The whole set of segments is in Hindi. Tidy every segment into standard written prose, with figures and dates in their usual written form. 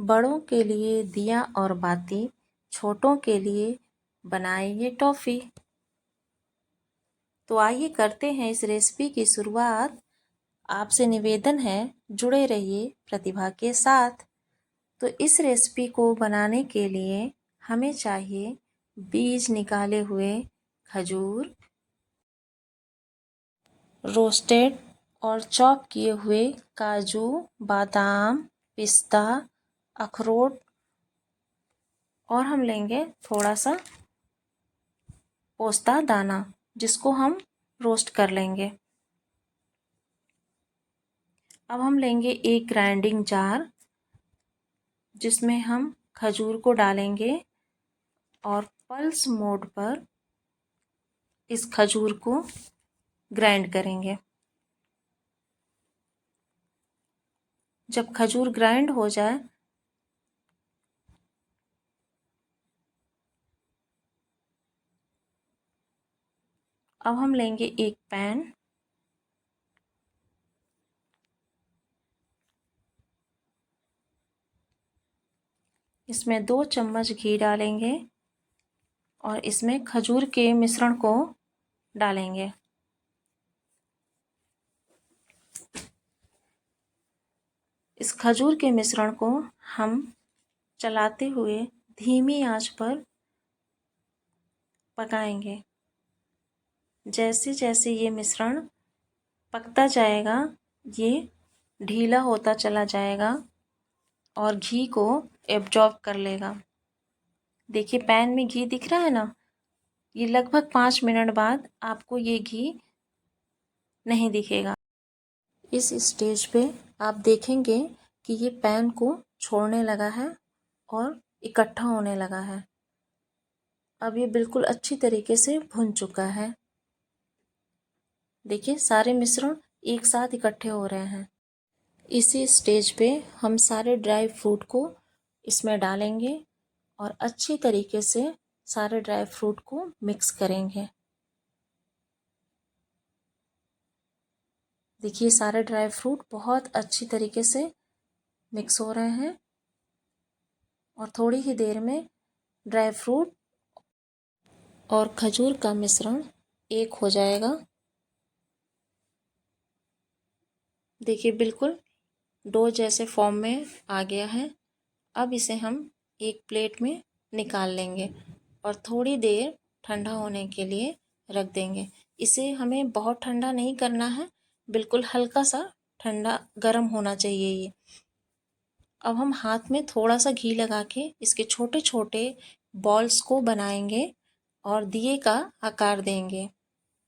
बड़ों के लिए दिया और बाती, छोटों के लिए बनाए ये टॉफ़ी। तो आइए करते हैं इस रेसिपी की शुरुआत। आपसे निवेदन है जुड़े रहिए प्रतिभा के साथ। तो इस रेसिपी को बनाने के लिए हमें चाहिए बीज निकाले हुए खजूर, रोस्टेड और चॉप किए हुए काजू, बादाम, पिस्ता, अखरोट और हम लेंगे थोड़ा सा पोस्ता दाना जिसको हम रोस्ट कर लेंगे। अब हम लेंगे एक ग्राइंडिंग जार जिसमें हम खजूर को डालेंगे और पल्स मोड पर इस खजूर को ग्राइंड करेंगे। जब खजूर ग्राइंड हो जाए अब हम लेंगे एक पैन, इसमें 2 चम्मच घी डालेंगे और इसमें खजूर के मिश्रण को डालेंगे। इस खजूर के मिश्रण को हम चलाते हुए धीमी आंच पर पकाएंगे। जैसे जैसे ये मिश्रण पकता जाएगा ये ढीला होता चला जाएगा और घी को एब्जॉर्ब कर लेगा। देखिए पैन में घी दिख रहा है ना, ये लगभग 5 मिनट बाद आपको ये घी नहीं दिखेगा। इस स्टेज पे आप देखेंगे कि ये पैन को छोड़ने लगा है और इकट्ठा होने लगा है। अब ये बिल्कुल अच्छी तरीके से भुन चुका है। देखिए सारे मिश्रण एक साथ इकट्ठे हो रहे हैं। इसी स्टेज पे हम सारे ड्राई फ्रूट को इसमें डालेंगे और अच्छी तरीके से सारे ड्राई फ्रूट को मिक्स करेंगे। देखिए सारे ड्राई फ्रूट बहुत अच्छी तरीके से मिक्स हो रहे हैं और थोड़ी ही देर में ड्राई फ्रूट और खजूर का मिश्रण एक हो जाएगा। देखिए बिल्कुल डो जैसे फॉर्म में आ गया है। अब इसे हम एक प्लेट में निकाल लेंगे और थोड़ी देर ठंडा होने के लिए रख देंगे। इसे हमें बहुत ठंडा नहीं करना है, बिल्कुल हल्का सा ठंडा गर्म होना चाहिए ये। अब हम हाथ में थोड़ा सा घी लगा के इसके छोटे छोटे बॉल्स को बनाएंगे और दिए का आकार देंगे।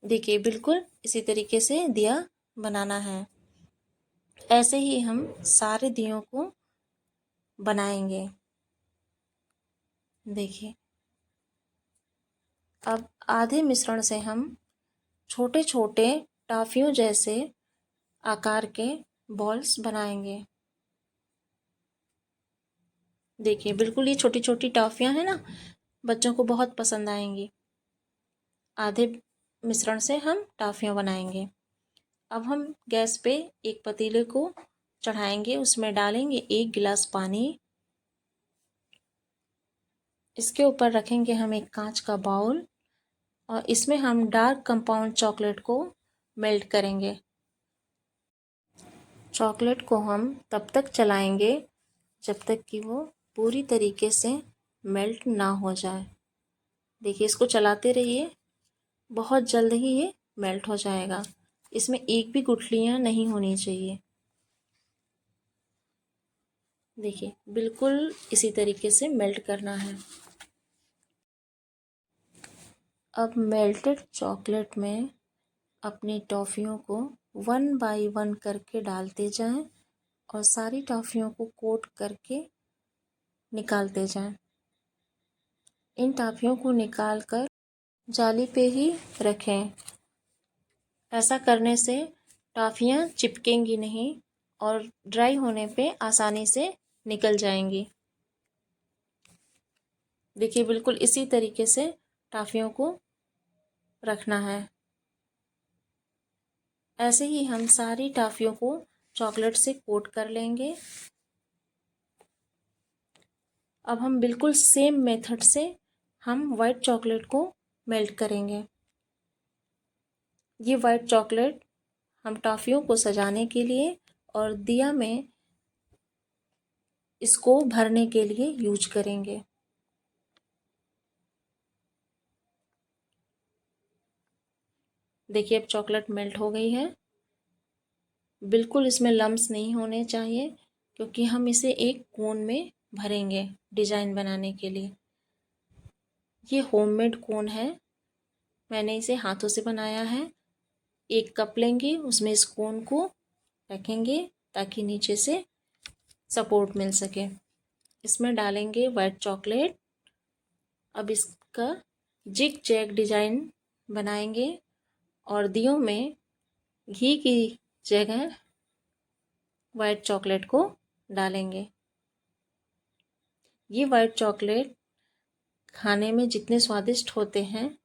देखिए बिल्कुल इसी तरीके से दिया बनाना है। ऐसे ही हम सारे दियों को बनाएंगे। देखिए अब आधे मिश्रण से हम छोटे छोटे टॉफियों जैसे आकार के बॉल्स बनाएंगे। देखिए बिल्कुल ये छोटी छोटी टॉफियां हैं ना, बच्चों को बहुत पसंद आएंगी। आधे मिश्रण से हम टॉफियां बनाएंगे। अब हम गैस पे एक पतीले को चढ़ाएंगे, उसमें डालेंगे 1 गिलास पानी। इसके ऊपर रखेंगे हम एक कांच का बाउल और इसमें हम डार्क कंपाउंड चॉकलेट को मेल्ट करेंगे। चॉकलेट को हम तब तक चलाएंगे जब तक कि वो पूरी तरीके से मेल्ट ना हो जाए। देखिए इसको चलाते रहिए, बहुत जल्द ही ये मेल्ट हो जाएगा। इसमें एक भी गुठलियाँ नहीं होनी चाहिए। देखिए बिल्कुल इसी तरीके से मेल्ट करना है। अब मेल्टेड चॉकलेट में अपनी टॉफ़ियों को 1 बाय 1 करके डालते जाएं और सारी टॉफ़ियों को कोट करके निकालते जाएं। इन टॉफ़ियों को निकालकर जाली पे ही रखें। ऐसा करने से टॉफ़ियाँ चिपकेंगी नहीं और ड्राई होने पे आसानी से निकल जाएंगी। देखिए बिल्कुल इसी तरीके से टॉफ़ियों को रखना है। ऐसे ही हम सारी टॉफ़ियों को चॉकलेट से कोट कर लेंगे। अब हम बिल्कुल सेम मेथड से हम वाइट चॉकलेट को मेल्ट करेंगे। ये वाइट चॉकलेट हम टॉफ़ियों को सजाने के लिए और दिया में इसको भरने के लिए यूज करेंगे। देखिए अब चॉकलेट मेल्ट हो गई है। बिल्कुल इसमें लम्स नहीं होने चाहिए क्योंकि हम इसे एक कोन में भरेंगे डिज़ाइन बनाने के लिए। ये होममेड कोन है, मैंने इसे हाथों से बनाया है। एक कप लेंगे, उसमें इस कोन को रखेंगे ताकि नीचे से सपोर्ट मिल सके। इसमें डालेंगे वाइट चॉकलेट। अब इसका जिग जैग डिज़ाइन बनाएंगे और दियों में घी की जगह वाइट चॉकलेट को डालेंगे। ये वाइट चॉकलेट खाने में जितने स्वादिष्ट होते हैं,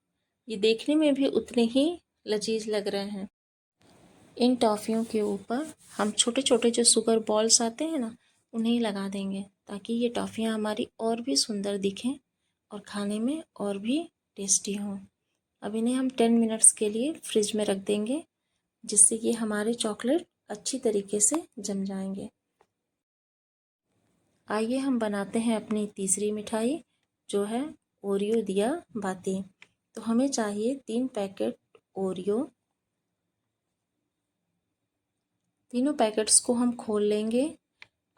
ये देखने में भी उतने ही लजीज लग रहे हैं। इन टॉफ़ियों के ऊपर हम छोटे छोटे जो शुगर बॉल्स आते हैं ना, उन्हें लगा देंगे ताकि ये टॉफ़ियाँ हमारी और भी सुंदर दिखें और खाने में और भी टेस्टी हों। अब इन्हें हम 10 मिनट्स के लिए फ्रिज में रख देंगे, जिससे कि हमारे चॉकलेट अच्छी तरीके से जम जाएंगे। आइए हम बनाते हैं अपनी तीसरी मिठाई, जो है ओरियो दिया बाती। तो हमें चाहिए 3 पैकेट ओरियो। तीनों पैकेट्स को हम खोल लेंगे।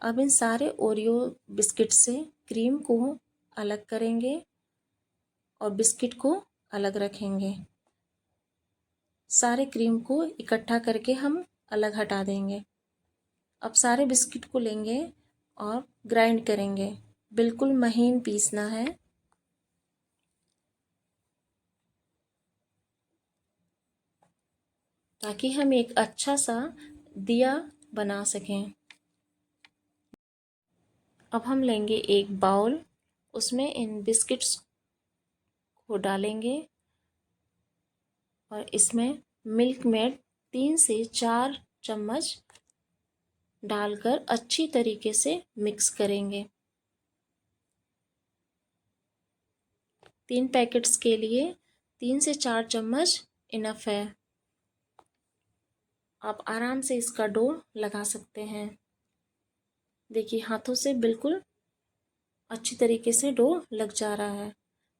अब इन सारे ओरियो बिस्किट से क्रीम को अलग करेंगे और बिस्किट को अलग रखेंगे। सारे क्रीम को इकट्ठा करके हम अलग हटा देंगे। अब सारे बिस्किट को लेंगे और ग्राइंड करेंगे। बिल्कुल महीन पीसना है। ताकि हम एक अच्छा सा दिया बना सकें। अब हम लेंगे एक बाउल, उसमें इन बिस्किट्स को डालेंगे और इसमें मिल्क मेड 3 से 4 चम्मच डालकर अच्छी तरीके से मिक्स करेंगे। 3 पैकेट्स के लिए 3 से 4 चम्मच इनफ है। आप आराम से इसका डो लगा सकते हैं। देखिए हाथों से बिल्कुल अच्छी तरीके से डो लग जा रहा है।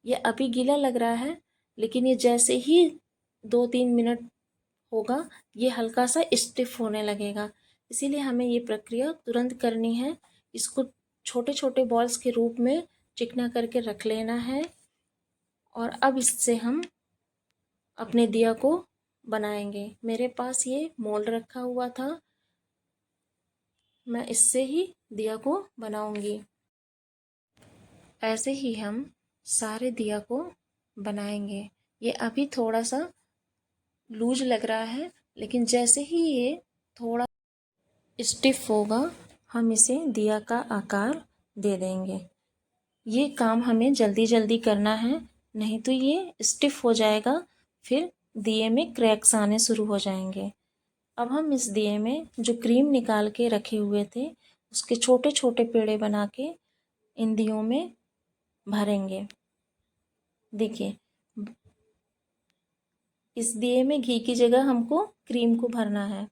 ये अभी गीला लग रहा है, लेकिन ये जैसे ही 2-3 मिनट होगा, ये हल्का सा स्टिफ होने लगेगा। इसीलिए हमें ये प्रक्रिया तुरंत करनी है। इसको छोटे छोटे बॉल्स के रूप में चिकना करके रख लेना है और अब इससे हम अपने दिया को बनाएंगे। मेरे पास ये मोल्ड रखा हुआ था, मैं इससे ही दिया को बनाऊंगी। ऐसे ही हम सारे दिया को बनाएंगे। ये अभी थोड़ा सा लूज लग रहा है, लेकिन जैसे ही ये थोड़ा स्टिफ होगा, हम इसे दिया का आकार दे देंगे। ये काम हमें जल्दी जल्दी करना है, नहीं तो ये स्टिफ हो जाएगा, फिर दिए में क्रैक्स आने शुरू हो जाएंगे। अब हम इस दिए में जो क्रीम निकाल के रखे हुए थे, उसके छोटे छोटे पेड़े बना के इन दियों में भरेंगे। देखिए इस दिए में घी की जगह हमको क्रीम को भरना है।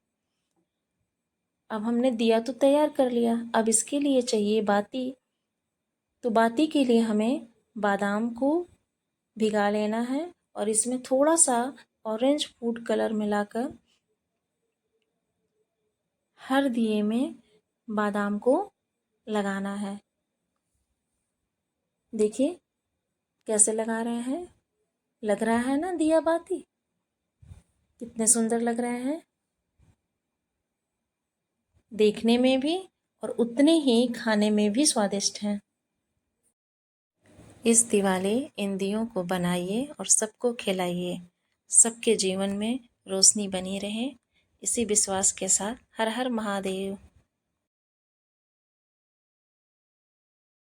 अब हमने दिया तो तैयार कर लिया, अब इसके लिए चाहिए बाती। तो बाती के लिए हमें बादाम को भिगा लेना है और इसमें थोड़ा सा ऑरेंज फूड कलर मिलाकर हर दिए में बादाम को लगाना है। देखिए कैसे लगा रहे हैं, लग रहा है ना दिया बाती, कितने सुंदर लग रहे हैं देखने में भी और उतने ही खाने में भी स्वादिष्ट हैं। इस दिवाली इन दियों को बनाइए और सबको खिलाइए। सबके जीवन में रोशनी बनी रहे, इसी विश्वास के साथ हर हर महादेव।